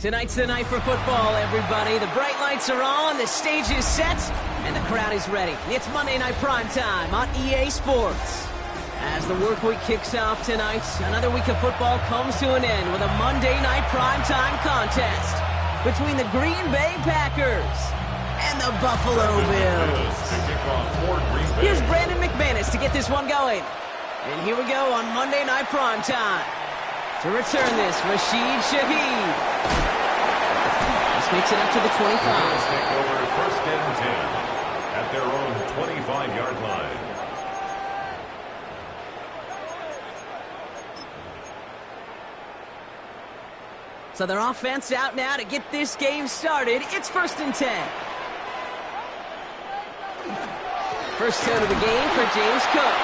Tonight's the night for football, everybody. The bright lights are on, the stage is set, and the crowd is ready. It's Monday Night Primetime on EA Sports. As the work week kicks off tonight, another week of football comes to an end with a Monday Night Primetime contest between the Green Bay Packers and the Buffalo Bills. Here's Brandon McManus to get this one going. And here we go on Monday Night Primetime. To return this, Rashid Shaheed. This makes it up to the 25. Take over first and 10 at their own 25-yard line. So their offense out now to get this game started. It's first and 10. First down of the game for James Cook.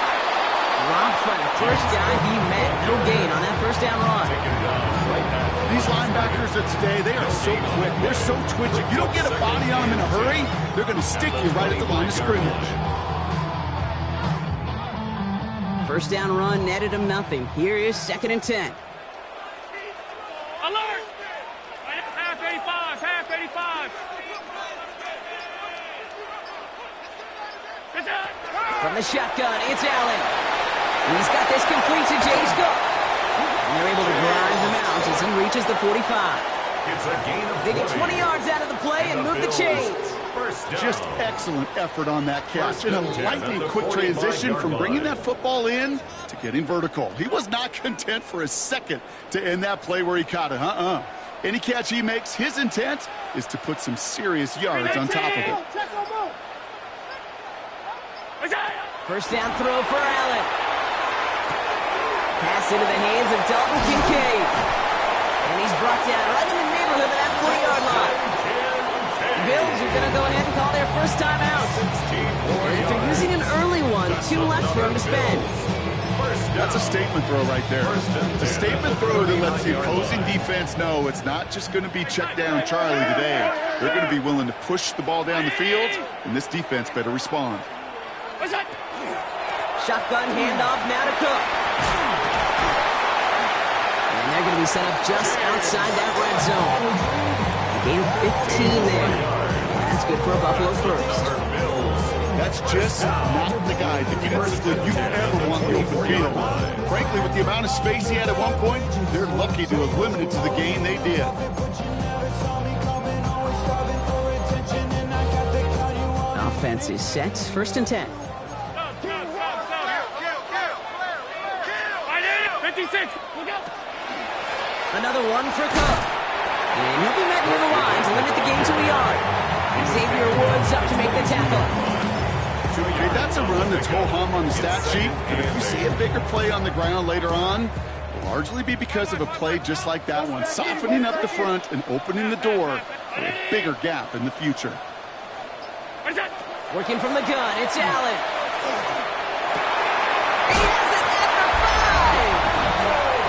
Dropped by the first guy he met. No gain on that first down run. These linebackers of today, they are so quick. They're so twitchy. You don't get a body on them in a hurry, they're going to stick you right at the line of scrimmage. First down run netted him nothing. Here is second and 10. Alert! Half 85, half 85. From the shotgun, it's Allen. He's got this complete to James Cook. And they're able to drive him out as he reaches the 45. It's a gain of They get 20 yards out of the play and move the chains. Just excellent effort on that catch. And a lightning quick transition from bringing that football in to getting vertical. He was not content for a second to end that play where he caught it. Any catch he makes, his intent is to put some serious yards on top of it. First down throw for Allen. Pass into the hands of Dalton Kincaid. And he's brought down right in the neighborhood of that 40-yard line. The Bills are going to go ahead and call their first time out. If they're using an early one, 2 left for him to spend. That's a statement throw right there. It's a statement throw that lets the opposing defense know it's not just going to be check down Charlie today. They're going to be willing to push the ball down the field, and this defense better respond. Shotgun handoff now to Cook. And they're going to be set up just outside that red zone. Gain 15 there. That's good for a Buffalo first. That's just not the guy defensively you ever want in the open field. Frankly, with the amount of space he had at one point, they're lucky to have limited to the gain they did. Offense is set. First and 10. 56. Another one for Cook. And he'll be met near the line to limit the gain to a yard. Xavier Woods up to make the tackle. Hey, that's a run that's ho-hum on the stat sheet. But if you see a bigger play on the ground later on, it'll largely be because of a play just like that one, softening up the front and opening the door for a bigger gap in the future. Working from the gun, it's Allen. He has it at the 5.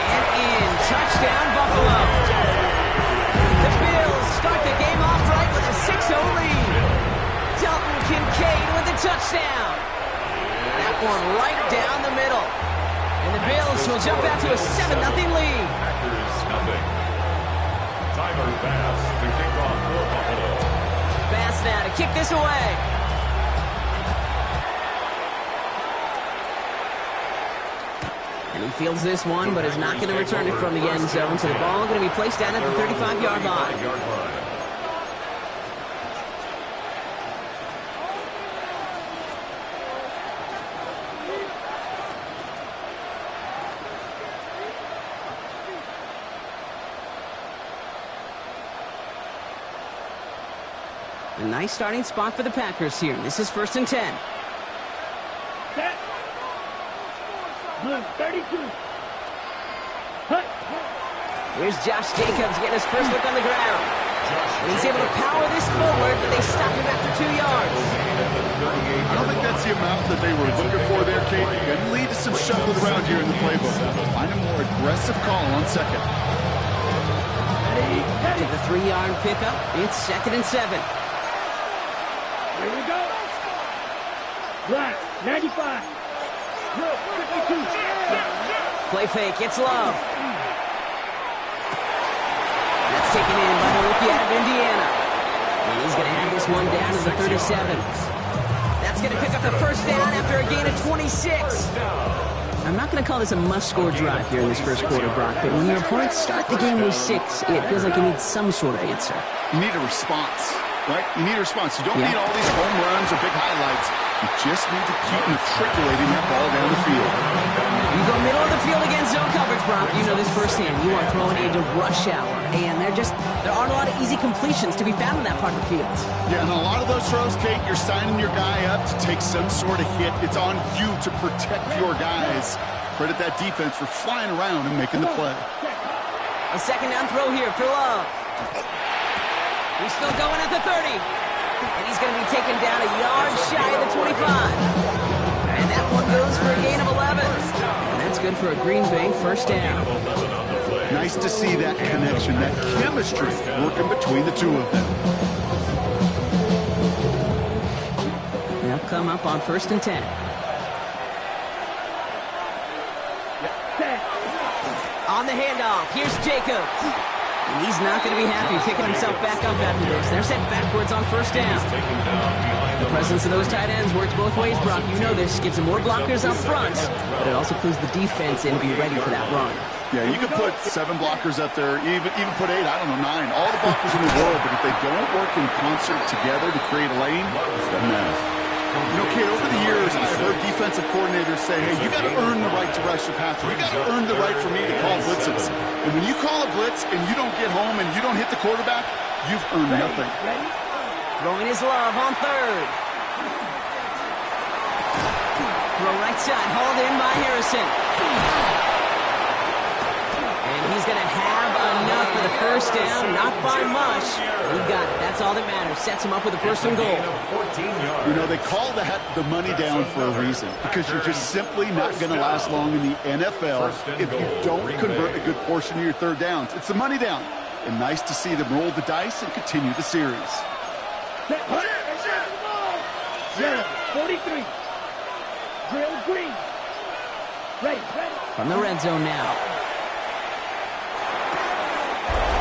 And in, touchdown Buffalo. The Bills start the game off right with a 6-0 lead. Dalton Kincaid with the touchdown. That one right down the middle. And the Bills will jump out to a 7-0 lead. Packers nothing. Tyler Bass to kick off for Buffalo. Bass now to kick this away. And he fields this one, but is not going to return it from the end zone. So the ball going to be placed down at the 35-yard line. A nice starting spot for the Packers here. This is first and 10. Set. Blue 32. Here's Josh Jacobs getting his first look on the ground. And he's able to power this forward, but they stop him after 2 yards. I don't think that's the amount that they were looking for there, Kate. It can lead to some shuffling around here in the playbook. Find a more aggressive call on second. To the 3-yard pickup, it's second and 7. Here we go. Black, 95. Blue, 52. Play fake, it's Love. That's It's taken in by the rookie out of Indiana. And he's going to have this one down to the 37. That's going to pick up the first down after a gain of 26. I'm not going to call this a must-score drive here in this first quarter, Brock, but when your opponents start the game with 6, it feels like you need some sort of answer. You need a response, right? You need a response. You don't need all these home runs or big highlights. You just need to keep matriculating that ball down the field. You go middle of the field against zone coverage, Brock. You know this firsthand. You are throwing into rush hour, and there aren't a lot of easy completions to be found in that part of the field. Yeah, and a lot of those throws, Kate, you're signing your guy up to take some sort of hit. It's on you to protect your guys. Credit that defense for flying around and making the play. A second down throw here for Love. He's still going at the 30. And he's going to be taken down a yard shy of the 25. And that one goes for a gain of 11. And that's good for a Green Bay first down. Nice to see that connection, that chemistry working between the two of them. They'll come up on 1st and 10. On the handoff, here's Jacobs. And he's not going to be happy picking himself back up after this. They're sent backwards on 1st down. The presence of those tight ends works both ways, Brock. You know this. Gives them more blockers up front, but it also clues the defense in to be ready for that run. Yeah, you could put 7 blockers up there, even put 8, I don't know, 9. All the blockers in the world, but if they don't work in concert together to create a lane, it doesn't matter. You know, Kid, over the years, I've heard defensive coordinators say, hey, you got to earn the right to rush the passer. You got to earn the right for me to call blitzes. And when you call a blitz and you don't get home and you don't hit the quarterback, you've earned nothing. Throwing his Love on 3rd. Throw right side, hauled in by Harrison. And he's going to have enough for the first down, not by much. He got it. That's all that matters. Sets him up with a 1st and goal. You know, they call that the money down for a reason, because you're just simply not going to last long in the NFL if you don't convert a good portion of your 3rd downs. It's the money down. And nice to see them roll the dice and continue the series. 43. Drill Green. Ready. From the red zone now.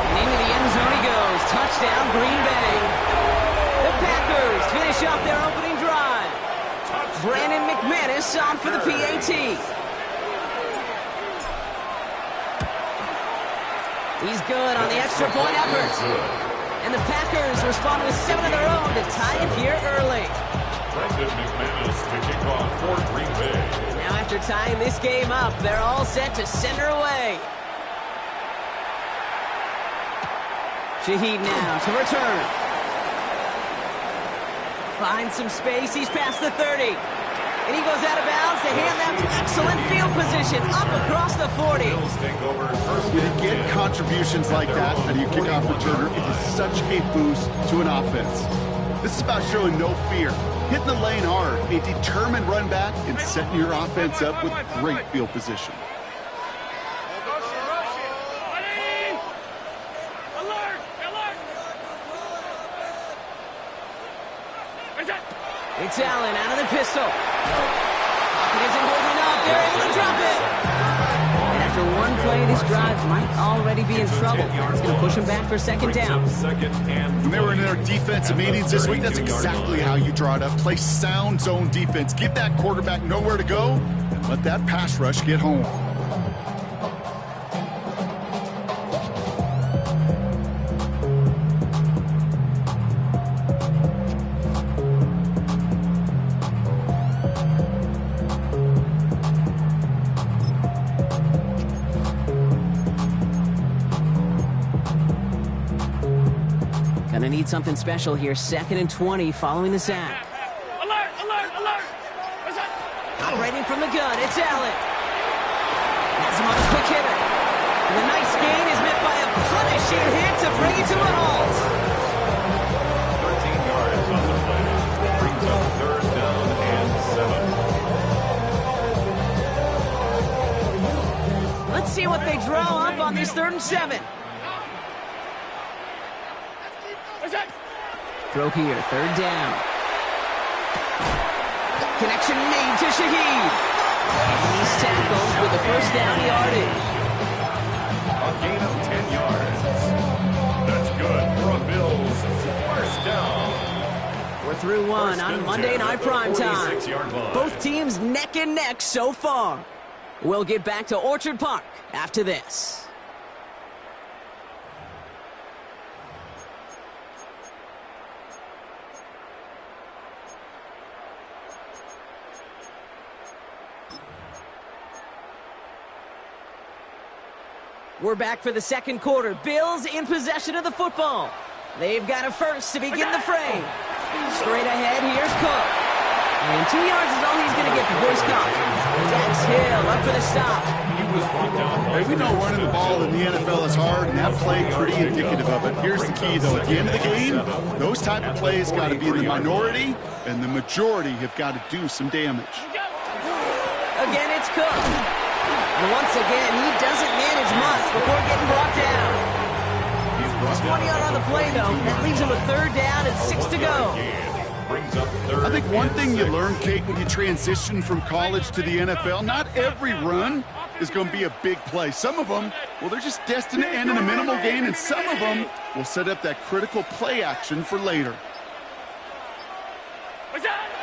Into the end zone he goes. Touchdown, Green Bay. The Packers finish off their opening drive. Brandon McManus on for the PAT. He's good on the extra point effort. And the Packers respond with 7 of their own to tie it here early. Brandon McManus to kick off for Green Bay. Now after tying this game up, they're all set to send her away. Shaheed now to return. Finds some space. He's past the 30. And he goes out of bounds to hand them excellent field position up across the 40. When you get contributions like that out of your kickoff returner, it is such a boost to an offense. This is about showing no fear, hitting the lane hard, a determined run back, and setting your offense up with great field position. It's Allen out of the pistol. Pocket isn't holding up. They're able to drop it. And after one play, this drive might already be in trouble. That's going to push him back for 2nd down. When they were in their defensive meetings this week, that's exactly how you draw it up. Play sound zone defense. Give that quarterback nowhere to go, and let that pass rush get home. Gonna need something special here. 2nd and 20 following the sack. Alert! Operating from the gun, it's Allen. Has him on a quick hitter. And the nice gain is met by a punishing hit to bring it to a halt. 13 yards on the play. Brings up 3rd down and 7. Let's see what they draw up on this 3rd and 7. Throw here, 3rd down. Connection made to Shaheed. And he's tackled with the first down yardage. A gain of 10 yards. through one on Monday Night Primetime. 46-yard line. Both teams neck and neck so far. We'll get back to Orchard Park after this. We're back for the second quarter. Bills in possession of the football. They've got a first to begin the fray. Straight ahead, here's Cook. And 2 yards is all he's going to get before he's caught. Dax Hill up for the stop. Hey, we know running the ball in the NFL is hard, and that play pretty indicative of it. Here's the key, though. At the end of the game, those type of plays got to be in the minority, and the majority have got to do some damage. Again, it's Cook. And once again, he doesn't manage much before getting brought down. He's 1 yard on the play, though. That leaves him a third down and 6 to go. I think one thing you learn, Kate, when you transition from college to the NFL, not every run is going to be a big play. Some of them, well, they're just destined to end in a minimal gain, and some of them will set up that critical play action for later.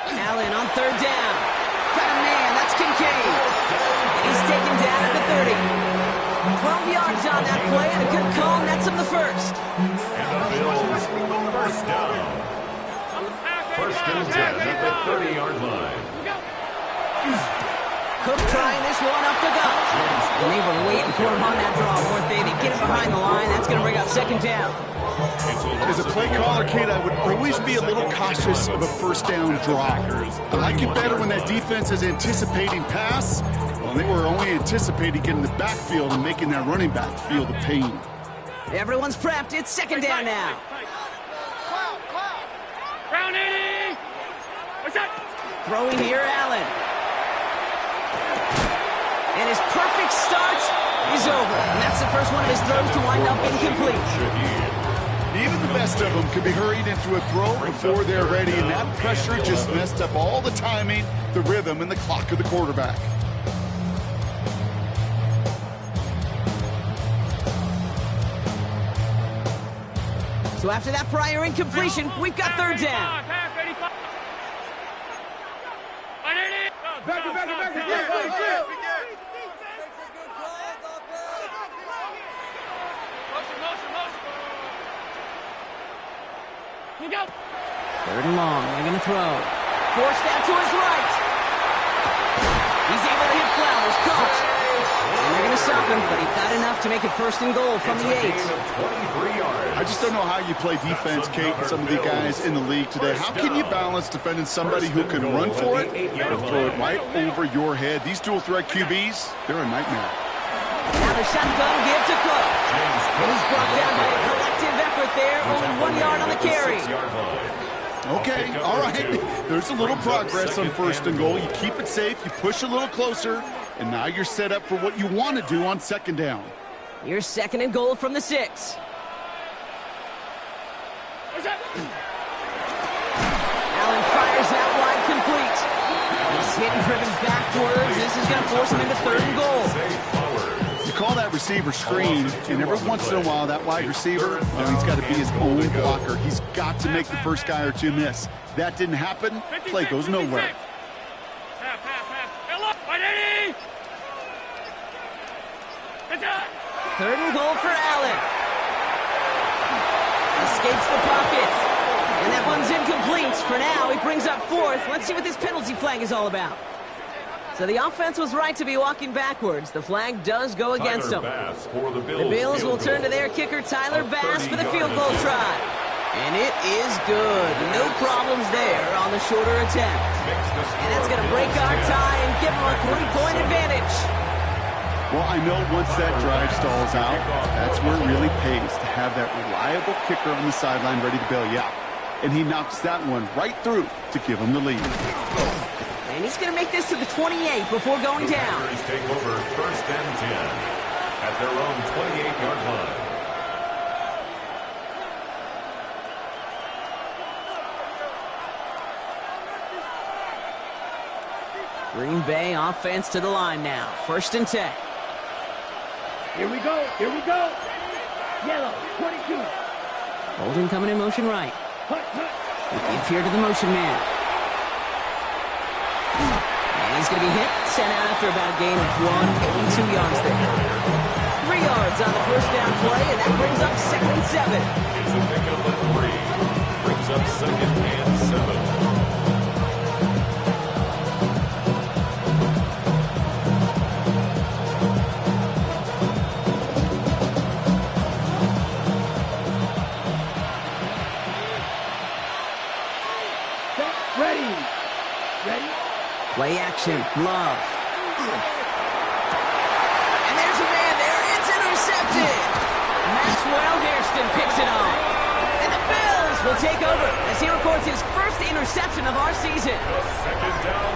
Allen on third down. Got a man, that's Kincaid. And he's taken down at the 30. 12 yards on that play, and a good call nets him the first. And the Bills, first down. First and 10 at the 30-yard line. Cook trying this one up the gut. And they were waiting for him on that draw, weren't they? They get him behind the line. That's going to bring up second down. As a play caller, Kate, I would always be a little cautious of a first down draw. I like it better when that defense is anticipating pass. Well, they were only anticipating getting the backfield and making that running back feel the pain. Everyone's prepped. It's second down now. Round 80. What's that? Throwing here, Allen. And his perfect start is over. And that's the first one of his throws to wind up incomplete. Even the best of them can be hurried into a throw before they're ready, and that pressure just messed up all the timing, the rhythm, and the clock of the quarterback. So after that prior incompletion, we've got third down. Third and long, they're going to throw. Forced out to his right. He's able to hit Flowers, caught. And they're going to stop him, but he got enough to make it first and goal from the 8. I just don't know how you play defense, Kate, with some of the guys in the league today. How can you balance defending somebody who can run for it and throw it right over your head? These dual-threat QBs, they're a nightmare. Now the shotgun give to Cook. And he's brought down by a collective effort there. Only 1 yard on the carry. Okay, all right. There's a little progress on first and goal. You keep it safe, you push a little closer, and now you're set up for what you want to do on second down. Here's second and goal from the 6. Allen fires that wide complete. He's hit and driven backwards. This is going to force him into third and goal. You call that receiver screen, and every once in a while, that wide receiver, well, he's got to be his own blocker. He's got to make the first guy or two miss. That didn't happen, play goes nowhere. Third and goal for Allen. Escapes the pocket. And that one's incomplete. For now, he brings up fourth. Let's see what this penalty flag is all about. So the offense was right to be walking backwards. The flag does go against them. The Bills will turn to their kicker, Tyler Bass, for the field goal try. And it is good. No problems there on the shorter attempt. And that's going to break our tie and give them a 3-point advantage. Well, I know once that drive stalls out, that's where it really pays to have that reliable kicker on the sideline ready to bail you out. And he knocks that one right through to give him the lead. And he's going to make this to the 28 before going down. The take over first and 10 at their own 28-yard line. Green Bay offense to the line now. First and 10. Here we go. Here we go. Yellow, 22. Holding coming in motion right. Hut, hut. They give here to the motion man. And he's going to be hit, sent out after about a gain of 2 yards there. 3 yards on the first down play, and that brings up 2nd and 7. It's a pickup of 3. Brings up 2nd and 7. Play action, Love. And there's a man there. It's intercepted. Maxwell Hairston picks it off. And the Bills will take over as he records his first interception of our season.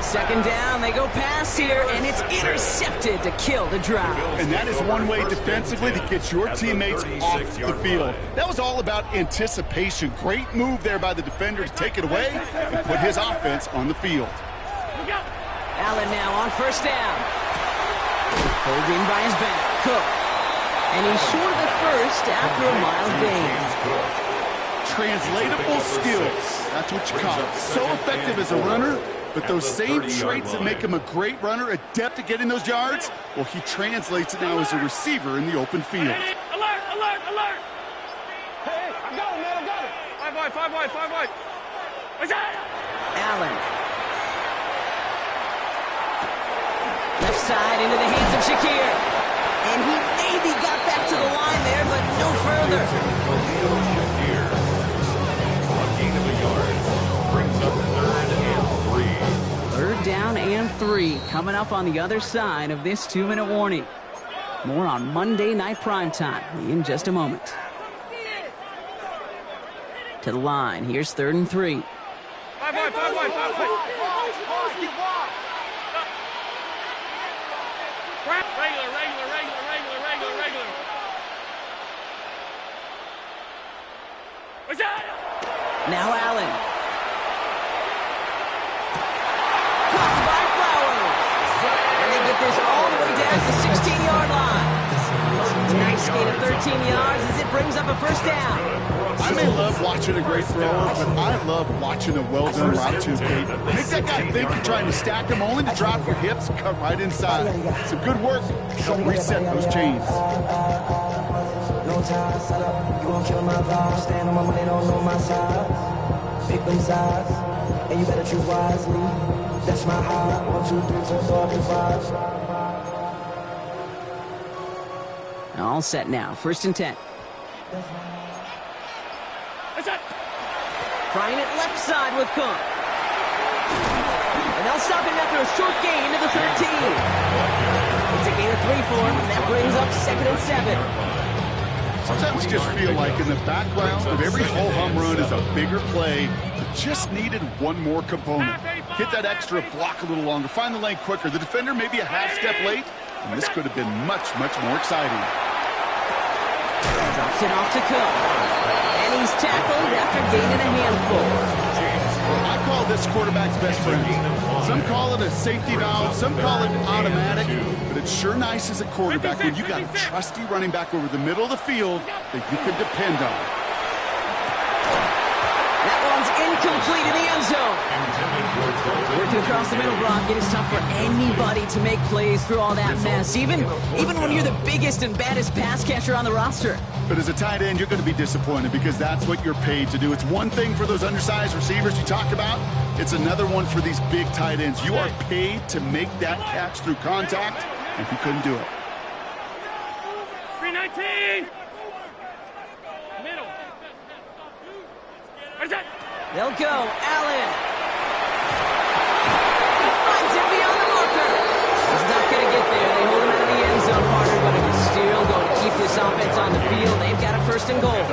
Second down, they go pass here, and it's intercepted to kill the drive. And that is one way defensively to get your teammates off the field. That was all about anticipation. Great move there by the defender to take it away and put his offense on the field. Allen now on first down. Pulled in by his back. Cook. And he's short of the first after a mild gain. Translatable skills. That's what you call it. So effective as a runner, but those same traits that make him a great runner, adept at getting those yards, well, he translates it now as a receiver in the open field. Alert, alert, alert. Hey, I got him, man, I got him. 5 wide. What's that? Allen. Left side into the hands of Shakir. And he maybe got back to the line there, but no further. Shakir. A gain of a yard. Brings up 3rd and 3. 3rd down and 3 coming up on the other side of this 2-minute warning. More on Monday Night Primetime in just a moment. To the line. Here's 3rd and 3. 5 wide. Regular. What's that? Now Allen. Caught by Flowers. And they get this all the way down to the 16-yard line. Nice gain of 13 yards as it brings up a first down. I may love watching a great thrower, but I love watching a well-done route too, Kate. Make that guy think you're trying to stack him, only to drop your hips and come right inside. Some good work. Help reset those chains. No time, set up, you gon' kill my vibe. Stand on my money, don't know my size. Pick them sides, and you better choose wisely. That's my high. 1, 2, 3, 4, 5. All set now. 1st and 10. What's that? Trying it left side with Cook. And they'll stop him after a short gain to the 13. It's a gain of 3 for him. That brings up 2nd and 7. Sometimes you just feel like in the background of every ho-hum run is a bigger play. You just needed one more component. Hit that extra block a little longer. Find the lane quicker. The defender may be a half step late, and this could have been much, much more exciting. Drops it off to Cook. And he's tackled after gaining a handful. I call this quarterback's best friend. Some call it a safety valve, some call it automatic, but it's sure nice as a quarterback when you got a trusty running back over the middle of the field that you can depend on. That one's incomplete in the end zone. Working across the middle, Brock, it is tough for anybody to make plays through all that mess, even when you're the biggest and baddest pass catcher on the roster. But as a tight end, you're going to be disappointed because that's what you're paid to do. It's one thing for those undersized receivers you talk about. It's another one for these big tight ends. You are paid to make that catch through contact, and you couldn't do it. 319. Middle. Where's that? They'll go. Allen. He finds him beyond the marker. He's not going to get there. They hold him out of the end zone, partner, but it is still going to keep this offense on the field. They've got a 1st and goal.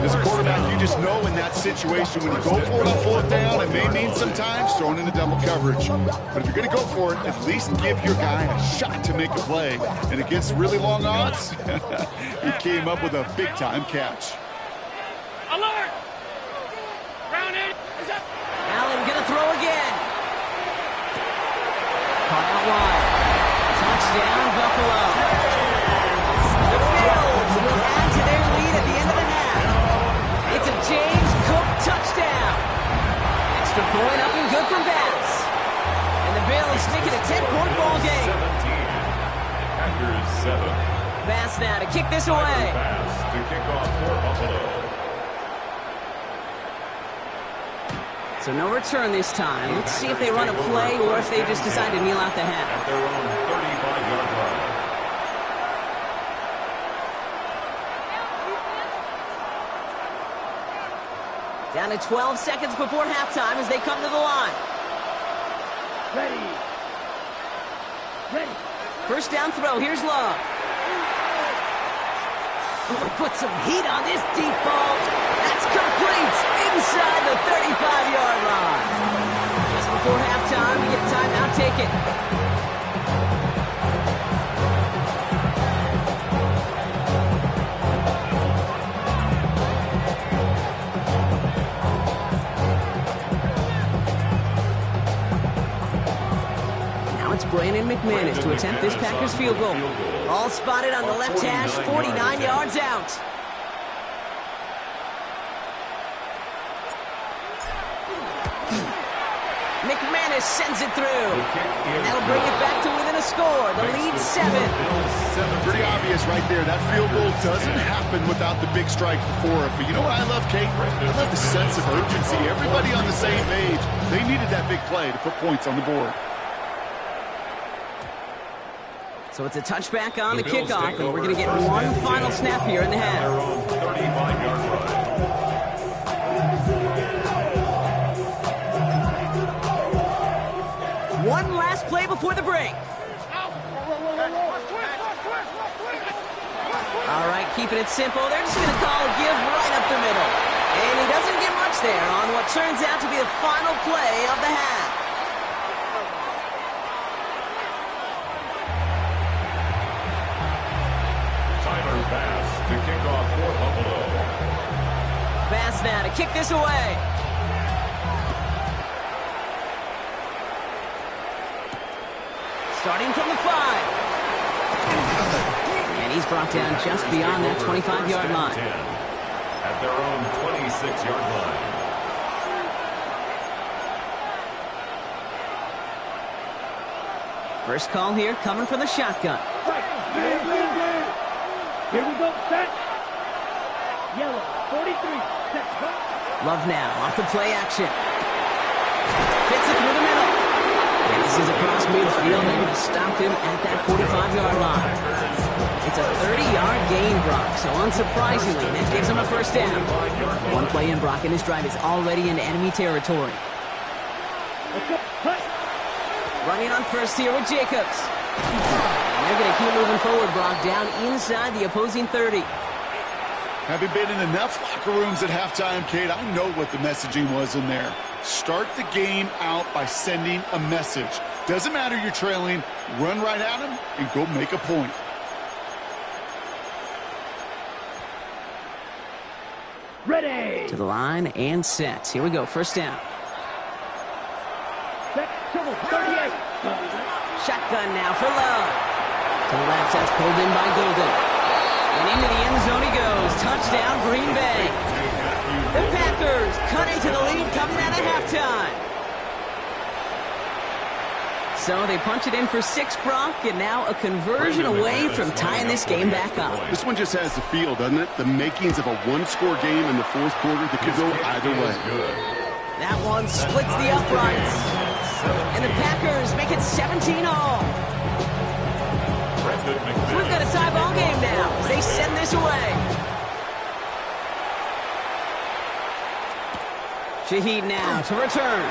As a quarterback, you just know in that situation when you go for it on 4th down, it may mean sometimes throwing into double coverage. But if you're going to go for it, at least give your guy a shot to make a play. And against really long odds, he came up with a big-time catch. Alert! Round it. Is that? Allen going to throw again. Caught out wide. Touchdown, Buffalo. The Bills will add to their lead at the end of the half. It's a James Cook touchdown. Extra point up and good for Bass. And the Bills make it a 10-point ball game. 17. Packers 7. Bass now to kick this away. Bass to kick off for Buffalo. So no return this time. Let's see if they run a play or if they just decide to kneel out the half. At their own 35-yard line. Down to 12 seconds before halftime as they come to the line. Ready. Ready. First down throw. Here's Love. Oh, put some heat on this deep ball. That's complete inside the 35-yard line. Just before halftime, we get a timeout. Take it. Brandon McManus to attempt this Packers field goal. All spotted on the left hash, 49 yards out. McManus sends it through. And that'll bring it back to within a score. The lead 7. Pretty obvious right there. That field goal doesn't happen without the big strike before it. But you know what I love, Kate? I love the sense of urgency. Everybody on the same page. They needed that big play to put points on the board. So it's a touchback on the kickoff, and we're going to get one final snap here in the half. Their own 35-yard line. One last play before the break. All right, keeping it simple. They're just going to call a give right up the middle. And he doesn't get much there on what turns out to be the final play of the half. Bass to kick off for Buffalo. Bass now to kick this away. Starting from the 5. And he's brought down just beyond that 25-yard line. 10 at their own 26-yard line. First call here coming from the shotgun. Here we go, set. Yellow, 43, set, go. Love now, off the play action. Fits it through the middle. And this is across midfield. They're going to stop him at that 45-yard line. It's a 30-yard gain, Brock. So unsurprisingly, that gives him a first down. One play in, Brock, and his drive is already into enemy territory. Running on first here with Jacobs. They're going to keep moving forward, Brock, down inside the opposing 30. Having been in enough locker rooms at halftime, Kate, I know what the messaging was in there. Start the game out by sending a message. Doesn't matter you're trailing, run right at them and go make a point. Ready. To the line and set. Here we go, first down. Set, 38. Shotgun now for Love. To the left, that's pulled in by Golden. And into the end zone he goes. Touchdown, Green Bay. The Packers cut into the lead coming out of halftime. So they punch it in for 6, Brock, and now a conversion away from tying this game back up. This one just has the feel, doesn't it? The makings of a one-score game in the fourth quarter that could go either way. That one splits the uprights. And the Packers make it 17-all. So we've got a tie ball game now as they send this away. Shaheed now to return.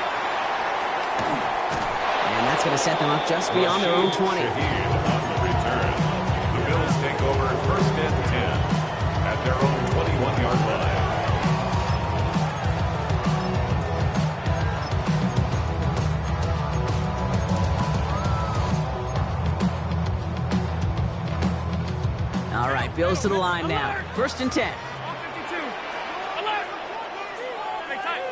And that's going to set them up just beyond their own 20. Shaheed on the return. The Bills take over first and 10 at their own 21-yard line. All right, Bills to the line now. First and 10. All 52. Alert! Hey, tight.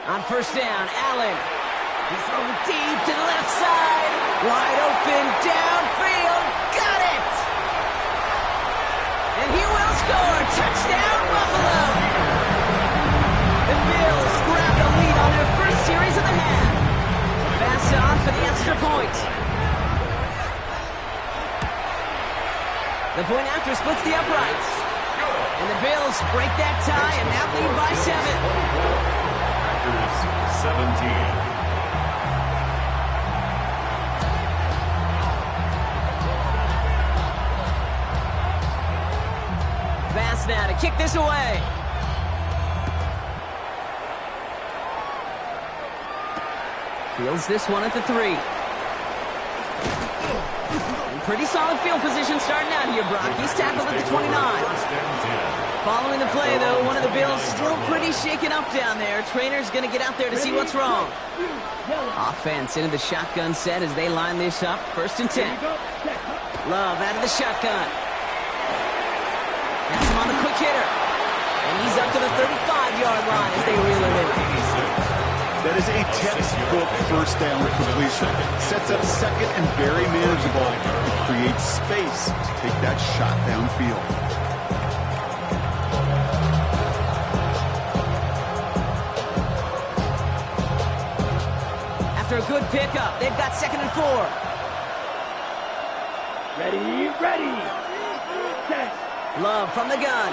On first down, Allen. He's throwing deep to the left side. Wide open, downfield. Got it! And he will score. Touchdown, Buffalo! The Bills The point after splits the uprights. And the Bills break that tie and now lead by 7. Packers 17. Pass now to kick this away. Fields this one at the 3. Pretty solid field position starting out here, Brock. He's tackled at the 29. Following the play, though, one of the Bills still pretty shaken up down there. Trainer's going to get out there to see what's wrong. Offense into the shotgun set as they line this up. 1st and 10. Love out of the shotgun. That's him on the quick hitter. And he's up to the 35-yard line as they reel him in. That is a textbook first down completion. Sets up second and very manageable. It creates space to take that shot downfield. After a good pickup, they've got 2nd and 4. Ready. Set. Love from the gun.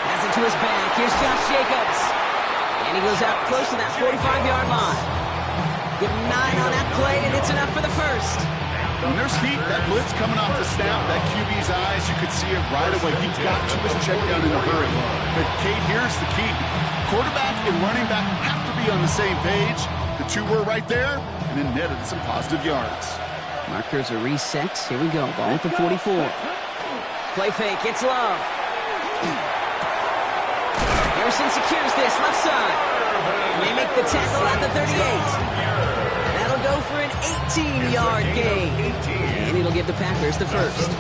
Has it to his back. Here's Josh Jacobs. And he goes out close to that 45-yard line. Give him 9 on that play, and it's enough for the first. When there's heat, that blitz coming off the snap, that QB's eyes, you could see it right away. He got to his check down in a hurry. But, Kate, here's the key. Quarterback and running back have to be on the same page. The two were right there, and it netted some positive yards. Markers are reset. Here we go. Ball at the 44. Play fake. It's Love. Harrison secures this left side. And they make the tackle at the 38. That'll go for an 18-yard gain. And it'll give the Packers the first.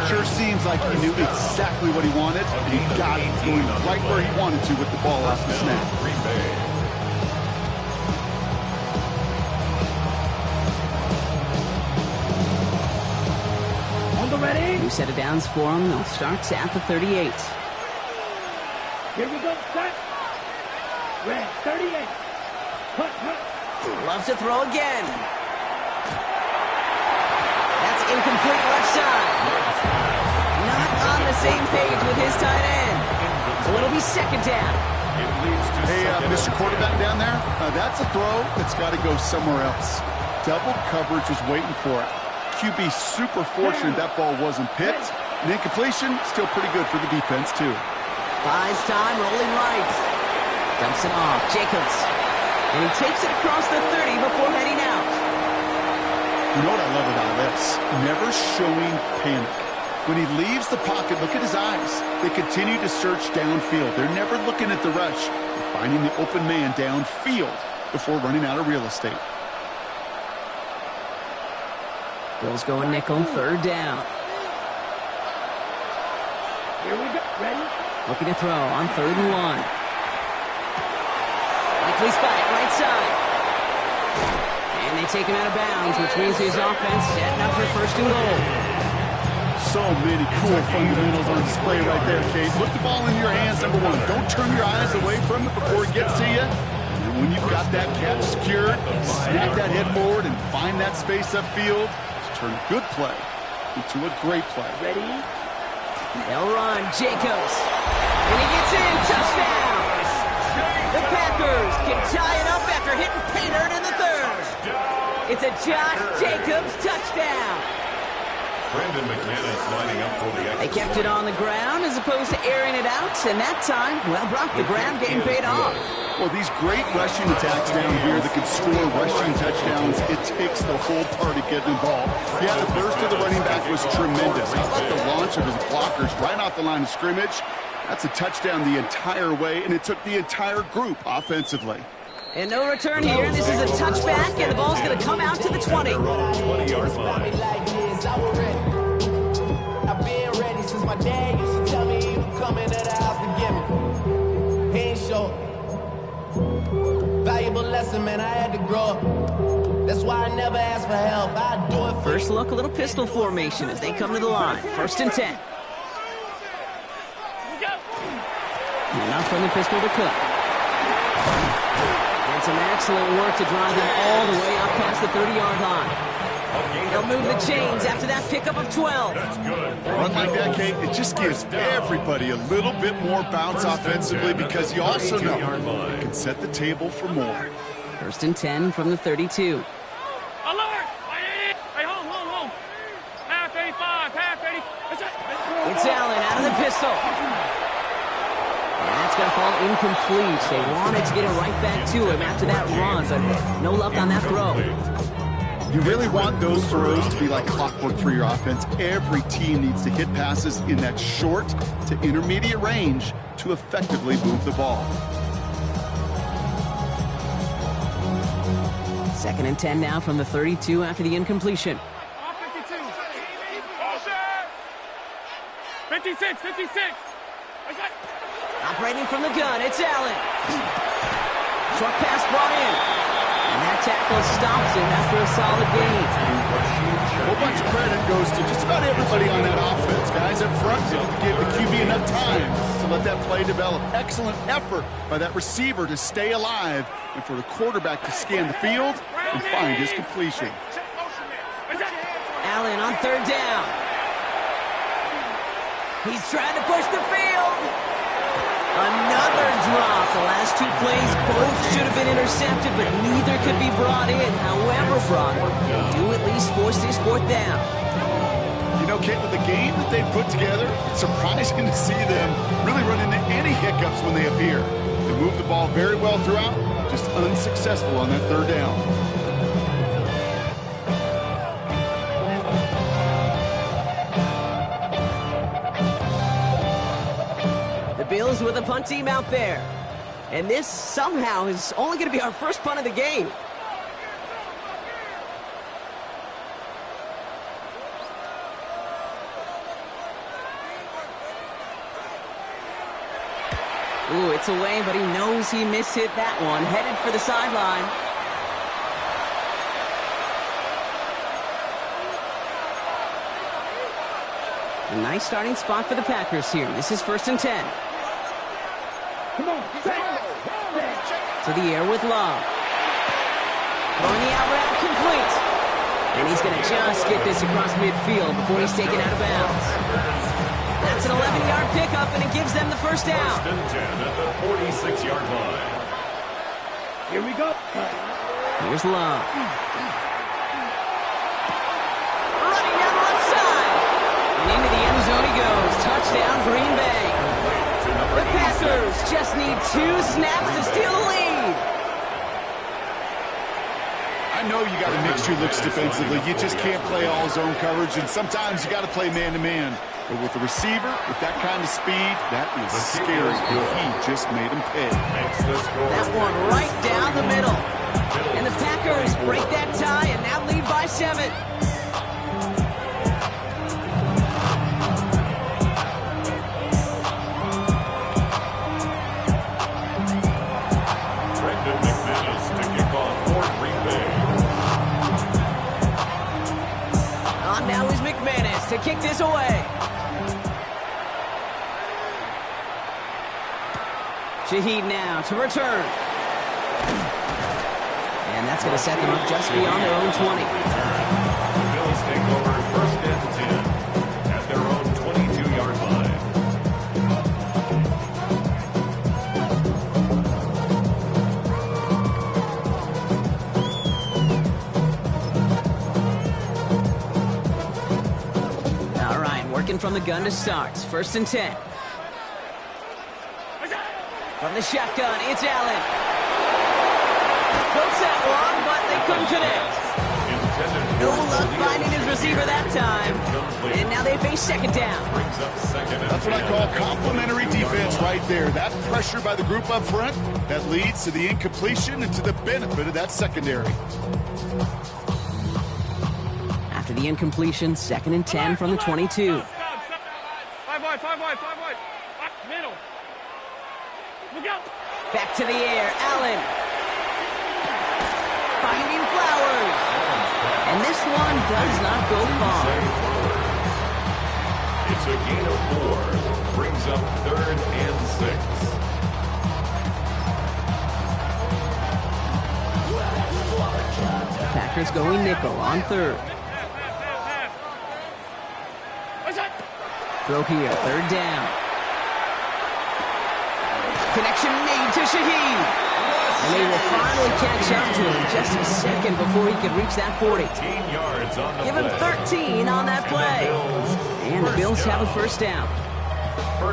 Sure seems like he knew exactly what he wanted. And he got it going right where he wanted to with the ball off the snap. Ready? New set of downs for them. They'll start at the 38. Here we go. Set. Red. 38. Hut. Loves to throw again. That's incomplete left side. Not on the same page with his tight end. So it'll be 2nd down. Hey, Mr. Quarterback down there, that's a throw that's got to go somewhere else. Double coverage was waiting for it. QB super fortunate that ball wasn't picked. And incompletion, still pretty good for the defense, too. Buys time, rolling right. Dumps it off, Jacobs. And he takes it across the 30 before heading out. You know what I love about this? Never showing panic. When he leaves the pocket, look at his eyes. They continue to search downfield. They're never looking at the rush. They're finding the open man downfield before running out of real estate. Bills going nickel, 3rd down. Here we go. Ready? Looking to throw on 3rd and 1. Likely's got it right side. And they take him out of bounds, which means his offense setting up for 1st and goal. So many cool fundamentals on display right there, Kate. Put the ball in your hands, number 1. Don't turn your eyes away from it before it gets to you. And when you've got that catch secured, snap that head forward and find that space upfield. Turn a good play into a great play. Ready? They'll run. Jacobs. And he gets in. Touchdown. The Packers can tie it up after hitting pay dirt in the 3rd. It's a Josh Jacobs touchdown. Brandon McManus lining up for the They kept it on the ground as opposed to airing it out. And that time, well, Brock, the ground game paid off. Well, these great rushing attacks down here that can score rushing touchdowns, it takes the whole party getting involved. Yeah, the burst of the running back was tremendous. How about the launch of his blockers right off the line of scrimmage? That's a touchdown the entire way, and it took the entire group offensively. And no return here. This is a touchback, and the ball's going to come out to the 20. 20-yard line. I've been ready since my dad used to tell me he would come into the house to get me. He ain't show. Valuable lesson, man, I had to grow up. That's why I never ask for help. I do it for First look, a little pistol formation as they come to the line. 1st and 10. Enough from the pistol to Cook. And some excellent work to drive them all the way up past the 30-yard line. They'll move the chains after that pickup of 12. That's good. Run like that, Kate, it just gives everybody a little bit more bounce offensively because you also know you can set the table for more. 1st and 10 from the 32. Alert! Hey, home. Half 85, half 80. It's Allen out of the pistol. And that's going to fall incomplete. They wanted to get it right back to him after that run, but no luck on that throw. You really want those throws to be like clockwork for your offense. Every team needs to hit passes in that short to intermediate range to effectively move the ball. 2nd and 10 now from the 32 after the incompletion. 56. Operating from the gun, it's Allen. Short pass brought in. And that tackle stops him after a solid gain. A whole bunch of credit goes to just about everybody on that offense. Guys up front didn't give the QB enough time to let that play develop. Excellent effort by that receiver to stay alive and for the quarterback to scan the field and find his completion. Allen on 3rd down. He's trying to push the field. Another drop. The last 2 plays both should have been intercepted, but neither could be brought in. However, Brock, they do at least force this 4th down. You know, Kate, with the game that they put together, it's surprising to see them really run into any hiccups when they appear. They move the ball very well throughout, just unsuccessful on that 3rd down. Bills with a punt team out there. And this somehow is only going to be our first punt of the game. Ooh, it's away, but he knows he mishit that one. Headed for the sideline. A nice starting spot for the Packers here. This is 1st and 10. Come on, To the air with Love. Throwing the out route complete. And he's going to just get this across midfield before he's taken out of bounds. That's an 11-yard pickup, and it gives them the 1st down. 1st and 10 at the 46-yard line. here we go. Here's Love. Running down the left side. And into the end zone he goes. Touchdown, Green Bay. The Packers just need 2 snaps to steal the lead. I know you got to mix your looks defensively. You just can't play all zone coverage, and sometimes you got to play man-to-man. But with the receiver, with that kind of speed, that is scary. He just made him pay. That one right down the middle. And the Packers break that tie and now lead by 7. Brendan McManus to kick off for Green Bay. On now is McManus to kick this away. Shaheed now to return. And that's going to set them up just beyond their own 20. The Bills take over 1st and 10 at their own 22-yard line. All right, working from the gun to start. 1st and 10. From the shotgun, it's Allen. Close that one, but they couldn't connect. No luck finding his receiver that time. And now they face 2nd down. That's what I call complimentary defense right there. That pressure by the group up front, that leads to the incompletion and to the benefit of that secondary. After the incompletion, 2nd and 10 from the 22. 5 wide. Middle. Look out. Back to the air, Allen. Finding Flowers. And this one does not go far. It's a gain of 4. Brings up 3rd and 6. Packers going nickel on 3rd. Throw here, third down. Connection made to Shaheed. And they will finally catch up to him in just a second before he can reach that 40. Yards on the Give him 13 on that play. And the Bills have a first down.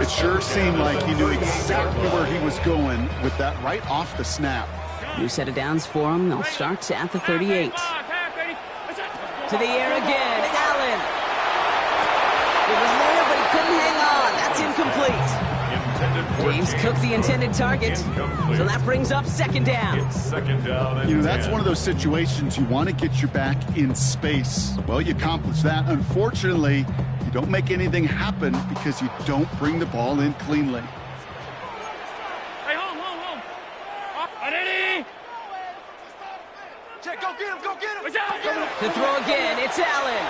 It sure seemed like he knew exactly where he was going with that right off the snap. New set of downs for him. They'll start at the 38. To the air again, Allen. It was there, but he couldn't hang on. That's incomplete. James Cook, the intended target. So that brings up second down. Second down. You know, that's one of those situations you want to get your back in space. Well, you accomplish that. Unfortunately, you don't make anything happen because you don't bring the ball in cleanly. Hey, home. Ready? Check, go get him. To throw again, it's Allen.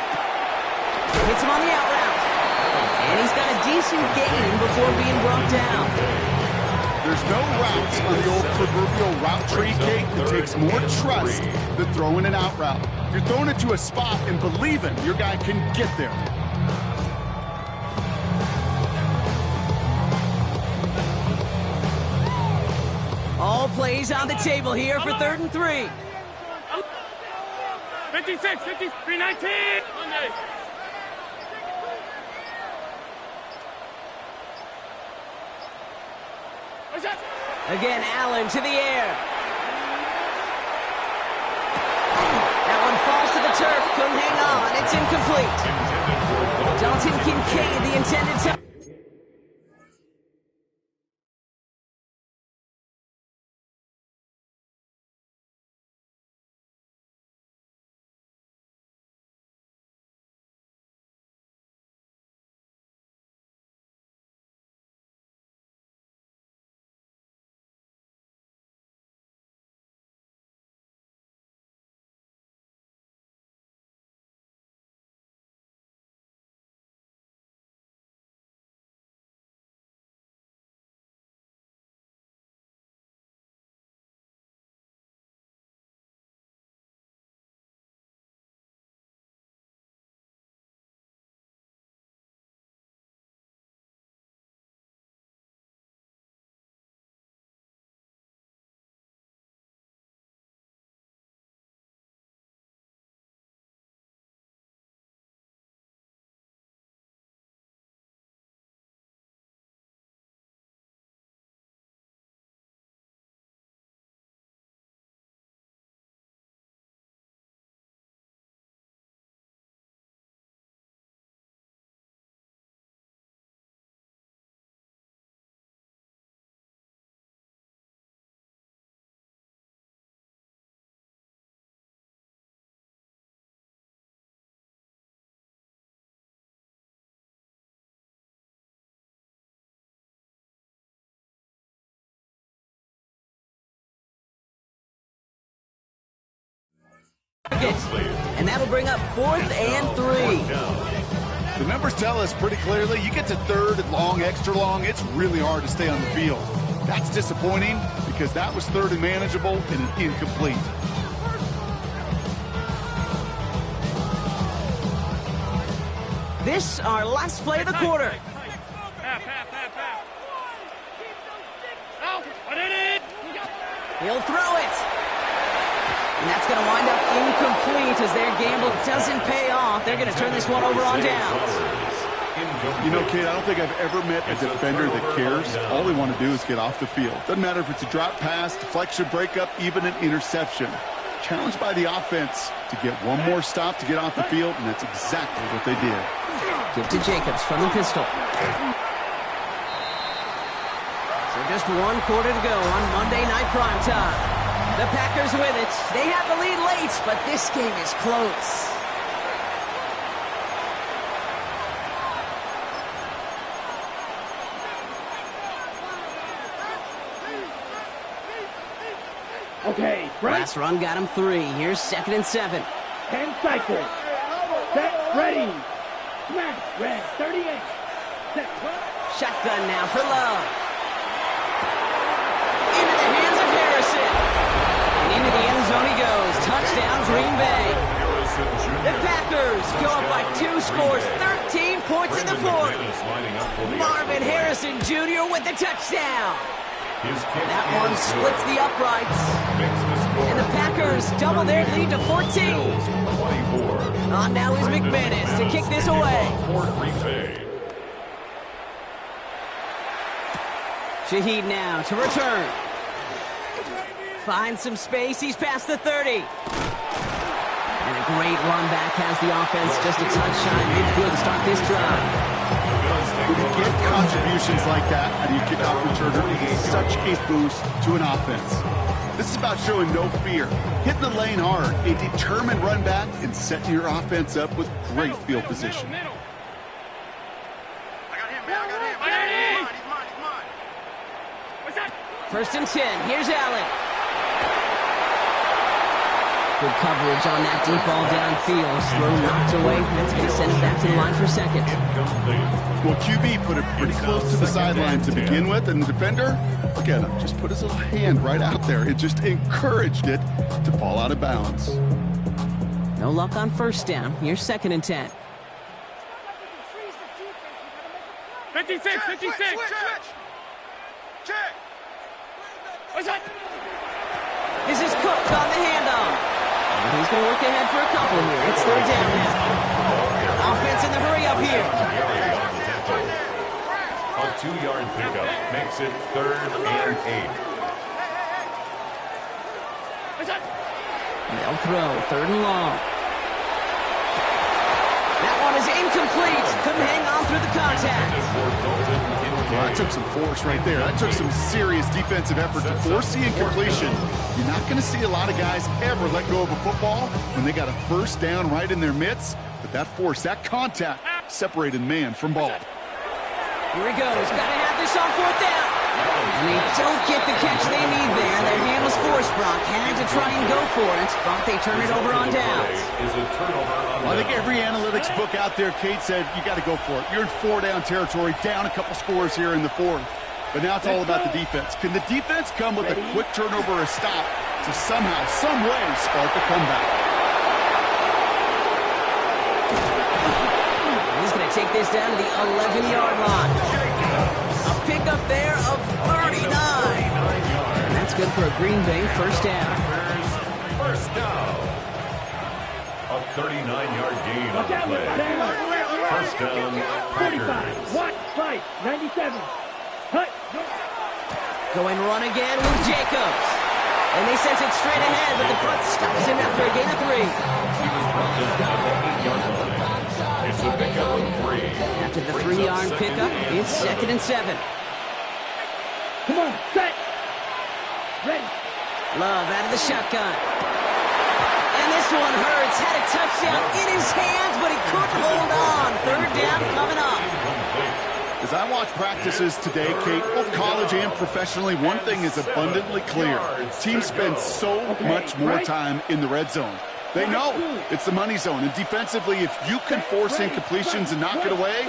Hits him on the out route. And he's got a decent gain before being brought down. There's no routes on the old proverbial route tree, Kate. It takes more trust than throwing an out route. You're throwing it to a spot and believing your guy can get there. All plays on the table here for 3rd and 3. 56, 319. Again, Allen to the air. That one falls to the turf. Couldn't hang on. It's incomplete. Dalton Kincaid, the intended target. And that'll bring up 4th and 3. The numbers tell us pretty clearly, you get to 3rd and long, extra long, it's really hard to stay on the field. That's disappointing because that was 3rd and manageable and an incomplete. This, our last play of the quarter. He'll throw it. And that's going to wind up incomplete as their gamble doesn't pay off. They're going to turn this one over on downs. You know, Kate, I don't think I've ever met a defender that cares. All they want to do is get off the field. Doesn't matter if it's a drop pass, deflection, breakup, even an interception. Challenged by the offense to get one more stop to get off the field, and that's exactly what they did. Give to Jacobs from the pistol. So just 1 quarter to go on Monday Night Primetime. The Packers with it. They have the lead late, but this game is close. Okay, right. Last run got him 3. Here's 2nd and 7. 10 cycles. Set, ready. Smash, red, 38. Set. Shotgun now for Love. Into the hands of Harrison. And into the end zone he goes. Touchdown, Green Bay. Harrison Jr. The Packers go up by 2 scores, 13 points in the fourth. Marvin Harrison Jr. with the touchdown. That one splits the uprights. And the Packers double their lead to 14. On now is McManus to kick this away. Shaheed now to return. Finds some space. He's past the 30. And a great run back has the offense just a touch shy midfield to start this drive. When you get contributions like that out of your kickoff returner, it's such a boost to an offense. This is about showing no fear, hitting the lane hard, a determined run back, and setting your offense up with great field position. I got him, man. I got him. He's mine. What's that? 1st and 10. Here's Allen. Good coverage on that deep ball downfield. Slow knocked away. That's going to send it back to the line for second. Well, QB put it pretty close to the sideline to begin with, and the defender, look at him, just put his little hand right out there. It just encouraged it to fall out of bounds. No luck on 1st down. Here's 2nd and 10. 56. Check. What's that? This is Cook on the handoff. And he's going to work ahead for a couple here. It's 3rd down now. Offense in the hurry up here. A 2-yard pickup makes it 3rd and 8. They'll throw 3rd and long. That one is incomplete. Couldn't hang on through the contact. Well, that took some force right there. That took some serious defensive effort to force the incompletion. You're not going to see a lot of guys ever let go of a football when they got a 1st down right in their midst. But that force, that contact, separated man from ball. Here he goes. Got to have this on 4th down. And they don't get the catch they need there. Their hand was forced. Brock had to try and go for it. Brock, they turn it over on downs. I think every analytics book out there, Kate, said you got to go for it. You're in 4-down territory, down a couple scores here in the 4th. But now it's all about the defense. Can the defense come with a quick turnover or a stop to somehow, some way, spark a comeback? He's going to take this down to the 11-yard line. A pickup there of 39. And that's good for a Green Bay 1st down. First down. A 39-yard gain on the play. 1st down, Packers. 45. Watch, fight. 97. Hut. Going run again with Jacobs. And they sent it straight ahead, but the front stops him after a gain of 3. He was brought down at the 8-yard line. It's a pickup of 3. After the 3-yard pickup, it's 2nd and 7. Come on, set. Ready. Love out of the shotgun. And this one hurts. Had a touchdown in his hands, but he couldn't hold on. 3rd down coming up. As I watch practices today, Kate, both college and professionally, one thing is abundantly clear. Teams spend so much more time in the red zone. They know it's the money zone. And defensively, if you can force incompletions and knock it away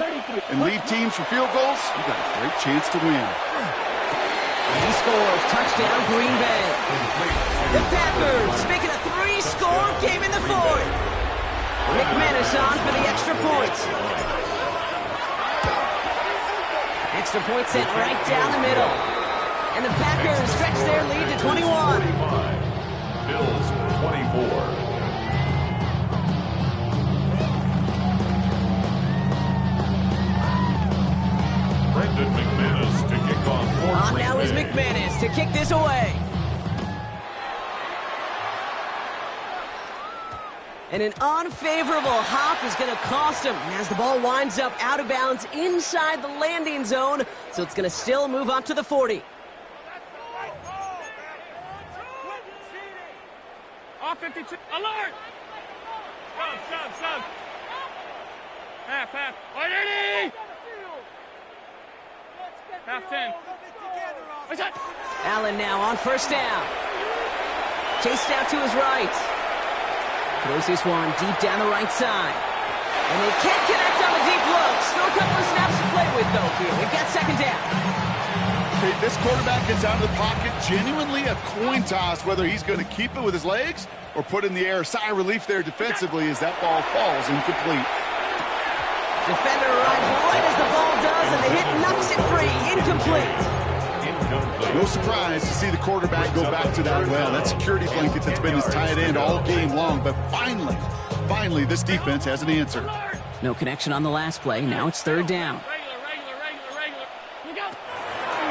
and leave teams for field goals, you got a great chance to win. He scores. Touchdown, Green Bay. The Packers making a 3-score game in the 4th. McManus on for the extra point. Extra point sent right down the middle. And the Packers stretch their lead to 21. Bills 24. Brendan McManus to kick off. On now is McManus to kick this away. And an unfavorable hop is going to cost him as the ball winds up out of bounds inside the landing zone. So it's going to still move up to the 40. Off 52. Alert! Sub. Half. 180! Half 10. What's that? Allen now on 1st down. Chased out to his right. Throws this one deep down the right side. And they can't connect on the deep look. Still a couple of snaps to play with, though, here. We've got 2nd down. Hey, this quarterback gets out of the pocket, genuinely a coin toss, whether he's going to keep it with his legs or put it in the air. Sigh of relief there defensively as that ball falls incomplete. Defender arrives right as the ball does, and the hit knocks it free. Incomplete. No surprise to see the quarterback go back to that well. That security blanket that's been his tight end all game long. But finally, this defense has an answer. No connection on the last play. Now it's third down.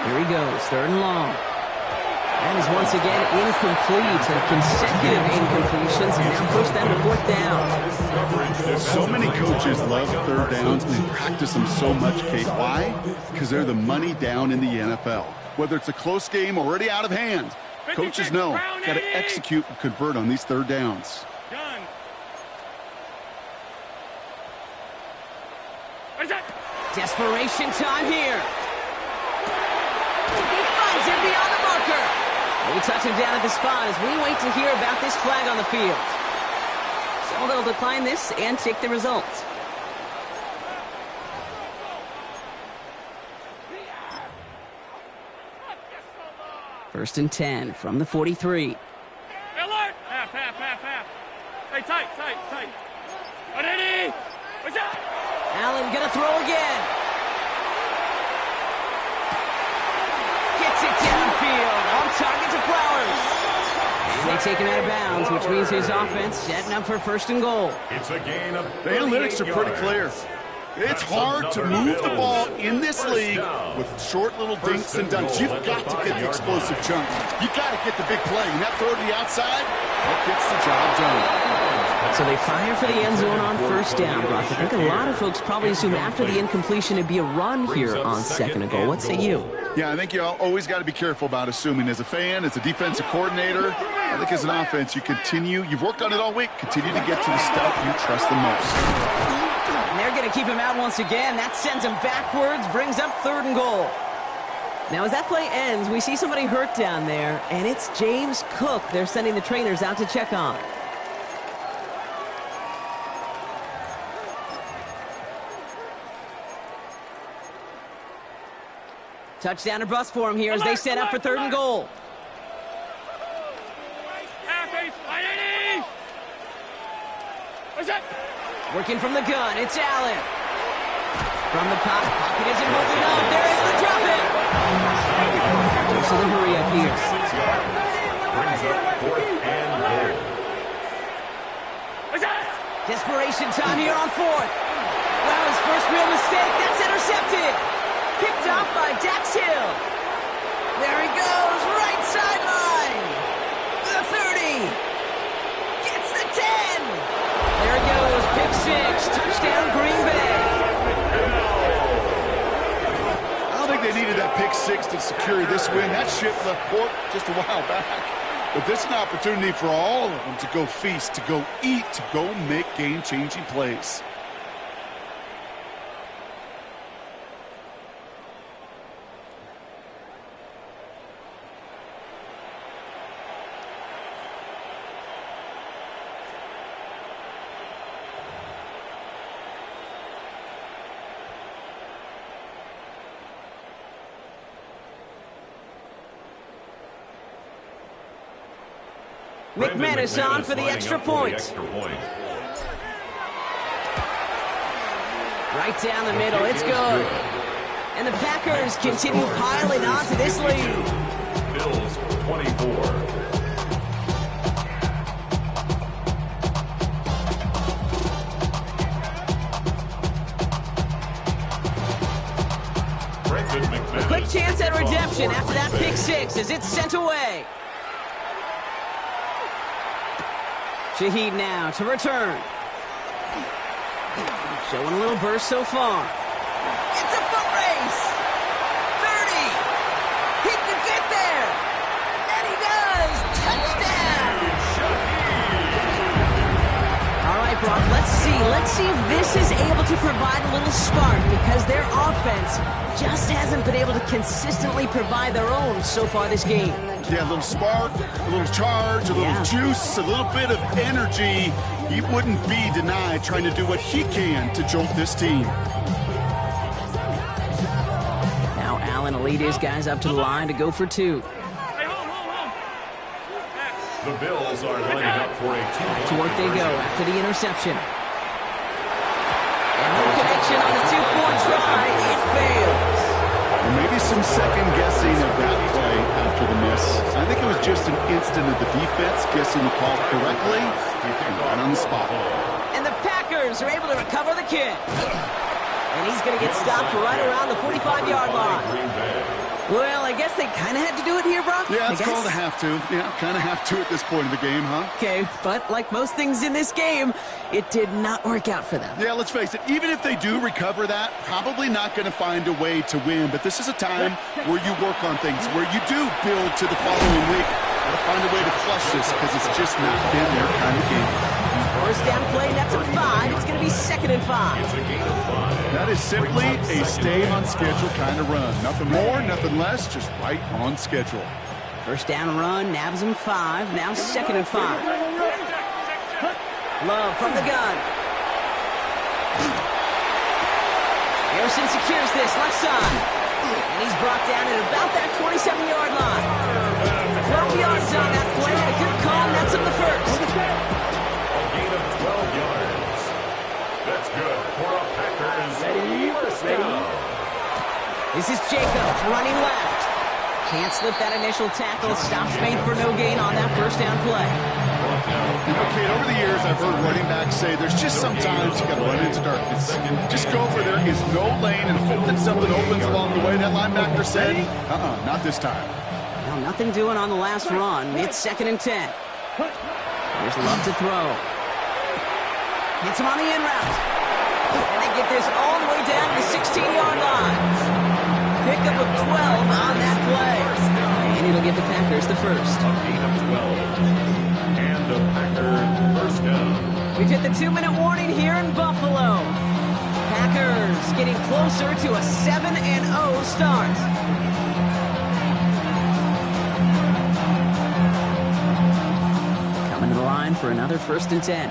Here he goes, third and long. That is once again incomplete. Consecutive incompletions, and now push them to fourth down. So many coaches love third downs, and they practice them so much, Kate. Why? Because they're the money down in the NFL. Whether it's a close game already out of hand, coaches know got to execute and convert on these third downs. Desperation time here. He finds him beyond the marker. We touch him down at the spot as we wait to hear about this flag on the field. So they'll decline this and take the results. First and 10 from the 43. Alert! Half. Hey, tight. Ready? What's up? Allen gonna throw again. Gets it downfield. On target to Flowers. And they take him out of bounds, which means his offense setting up for first and goal. It's a gain of The analytics are pretty clear. It's hard to move the ball in this league with short little dinks and dunks. You've got to get the explosive chunk. You've got to get the big play. And that throw to the outside, that gets the job done. So they fire for the end zone on first down, Brock. I think a lot of folks probably assume after the incompletion it'd be a run here on second and goal. What say you? Yeah, I think you always got to be careful about assuming. As a fan, as a defensive coordinator, I think as an offense, you've worked on it all week, continue to get to the stuff you trust the most. And they're going to keep him out once again. That sends him backwards, brings up third and goal. Now, as that play ends, we see somebody hurt down there, and it's James Cook they're sending the trainers out to check on. Touchdown or bust for him here as they set up for third and goal. Working from the gun, it's Allen. From the pocket isn't moving up. They're able to drop it. So the hurry up here. brings up fourth and goal. Desperation time here on fourth. Wow, his first real mistake. That's intercepted. Picked off by Dax Hill. There he goes, right sideline. The 30. Gets the 10. There he goes, pick six. Touchdown, Green Bay. I don't think they needed that pick six to secure this win. That ship left port just a while back. But this is an opportunity for all of them to go feast, to go eat, to go make game-changing plays. McManus on for the extra point. Right down the middle, it's good. And the Packers continue piling onto this lead. Bills 24. A quick chance at redemption after that pick six as it's sent away. Shaheed now to return. Showing a little burst so far. It's a foot race. 30. He could get there. And he does. Touchdown. All right, Brock, let's see if this is able to provide a little spark because their offense just hasn't been able to consistently provide their own so far this game. Yeah, a little spark, a little charge, a little juice, a little bit of energy. He wouldn't be denied trying to do what he can to jolt this team. Now Allen gonna lead his guys up to the line to go for two. Hey, hold. The Bills are lining up for a two-point To work they go conversion. after the interception. And no connection on the two-point try. It fails. And maybe some second guessing of that play after the miss. I think it was just an instant of the defense guessing the call correctly and right on the spot. And the Packers are able to recover the kick. And he's going to get stopped right around the 45-yard line. Green Bay. Well, I guess they kind of had to do it here, Brock. Yeah, it's I guess. called a have to. Yeah, kind of have to at this point in the game, huh? Okay, but like most things in this game, it did not work out for them. Yeah, let's face it, even if they do recover that, probably not going to find a way to win. But this is a time where you work on things, where you do build to the following week. Got to find a way to flush this because it's just not been their kind of game. First down play, that's a 5. It's going to be 2nd and 5. It's a gain of 5. That is simply a stay on schedule kind of run. Nothing more, nothing less, just right on schedule. First down run, nabs him 5. Now 2nd and 5. Love from the gun. Harrison secures this left side. And he's brought down at about that 27-yard line. 12 yards on that play and a good call, and that's up the first. A gain of 12 yards. That's good for a Packers first down. This is Jacobs running left. Can't slip that initial tackle. Stops made for no gain on that first down play. You know, Kate, over the years, I've heard running backs say there's just sometimes you got to run into darkness. Just go where there is no lane and hope that something opens along the way. That linebacker said, not this time. Well, nothing doing on the last run. It's 2nd and 10. There's Love to throw. Hits him on the in route. And they get this all the way down to the 16-yard line. Pickup of 12 on that play. And it'll give the Packers the first. A gain of 12. And the Packers first down. We've hit the 2-minute warning here in Buffalo. Packers getting closer to a 7-0 start. Coming to the line for another 1st and 10.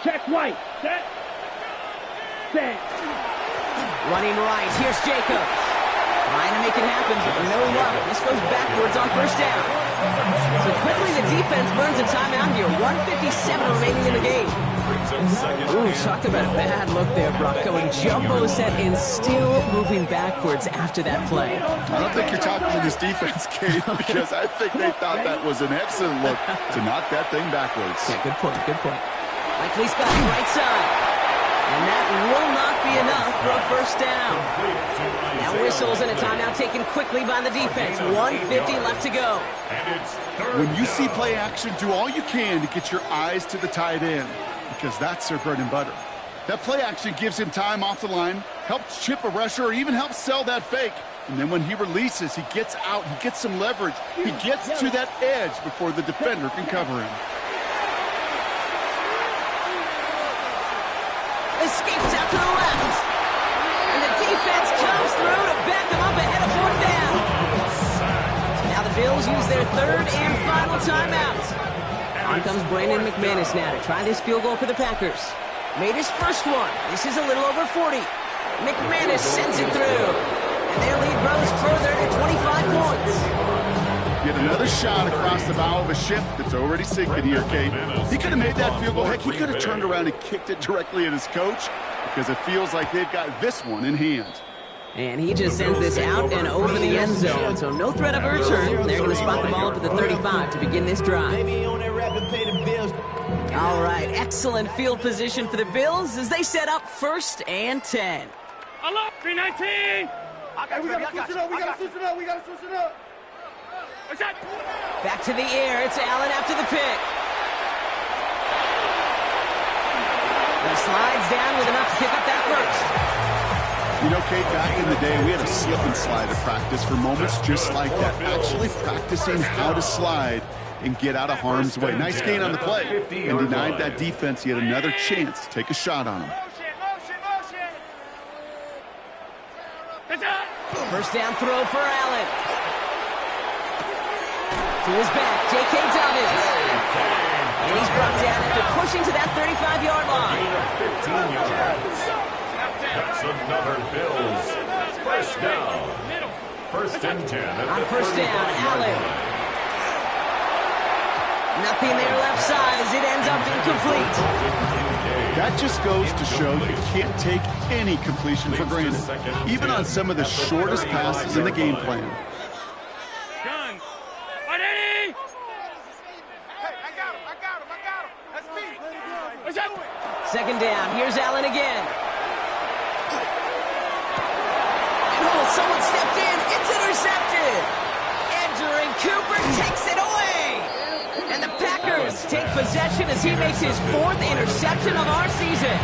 Check right. Set. Set. Running right, here's Jacobs. Trying to make it happen, but no luck. This goes backwards on first down. So quickly the defense burns a timeout here. 1:57 remaining in the game. Ooh, talk about a bad look there, Brock. Going jumbo set and still moving backwards after that play. I don't think you're talking to this defense, Kate, because I think they thought that was an excellent look to knock that thing backwards. Yeah, good point, good point. Likely's got the right side. And that will not be enough for a first down. Now whistles and a timeout taken quickly by the defense. 1:50 left to go. When you see play action, do all you can to get your eyes to the tight end, because that's their bread and butter. That play action gives him time off the line, helps chip a rusher, or even helps sell that fake. And then when he releases, he gets out, he gets some leverage. He gets to that edge before the defender can cover him. Escapes out to the left. And the defense comes through to back them up ahead of 4th down. Now the Bills use their 3rd and final timeout. On comes Brandon McManus now to try this field goal for the Packers. Made his first one. This is a little over 40. McManus sends it through. And their lead grows further to 25 points. Yet another shot across the bow of a ship that's already sinking here, Kate. He could have made that field goal. Heck, he could have turned around and kicked it directly at his coach, because it feels like they've got this one in hand. And he just sends this out and over the end zone. So no threat of a return. They're going to spot the ball up at the 35 to begin this drive. All right, excellent field position for the Bills as they set up 1st and 10. Hello, 319. We gotta switch it up. What's that? Back to the air. It's Allen after the pick. He slides down with enough to pick up that first. You know, Kate, back in the day, we had a slip and slide at practice for moments just like that. Actually practicing how to slide and get out of harm's way. Nice gain on the play, and denied that defense yet another chance to take a shot on him. First down throw for Allen. To his back, J.K. Dobbins. And he's brought down after pushing to that 35-yard line. 15 yards. That's another Bills First down. First and 10. On first down, Allen. Nothing there left side as it ends up incomplete. That just goes to show you can't take any completion for granted, even on some of the shortest passes in the game plan. Gun. Ready? Hey, I got him. That's me. What's up? Second down, here's Allen again. And someone stepped in, it's intercepted. Entering Cooper takes it away. And the Packers take possession as he makes his 4th interception of our season.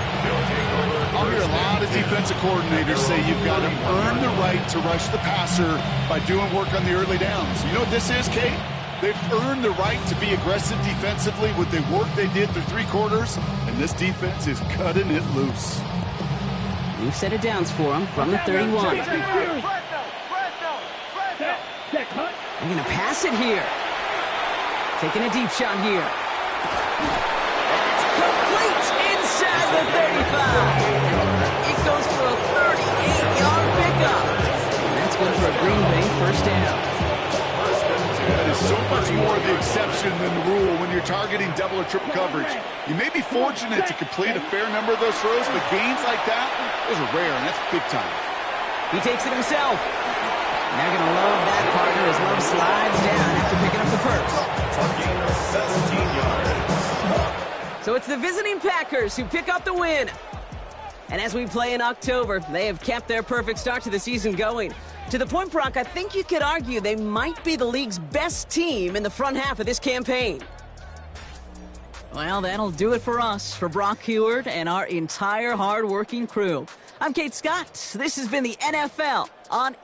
I'll hear a lot of defensive coordinators say you've got to earn the right to rush the passer by doing work on the early downs. You know what this is, Kate? They've earned the right to be aggressive defensively with the work they did through 3 quarters, and this defense is cutting it loose. New set of downs for him from the 31. They're going to pass it here. Taking a deep shot here. That's complete inside the 35. It goes for a 38-yard pickup. And that's good for a Green Bay first down. That is so much more the exception than the rule when you're targeting double or triple coverage. You may be fortunate to complete a fair number of those throws, but gains like that, those are rare, and that's big time. He takes it himself. And they're going to love that partner as Love slides down after picking up the first. 17 yards. So it's the visiting Packers who pick up the win. And as we play in October, they have kept their perfect start to the season going. To the point, Brock, I think you could argue they might be the league's best team in the front half of this campaign. Well, that'll do it for us, for Brock Huard and our entire hard-working crew. I'm Kate Scott. This has been the NFL on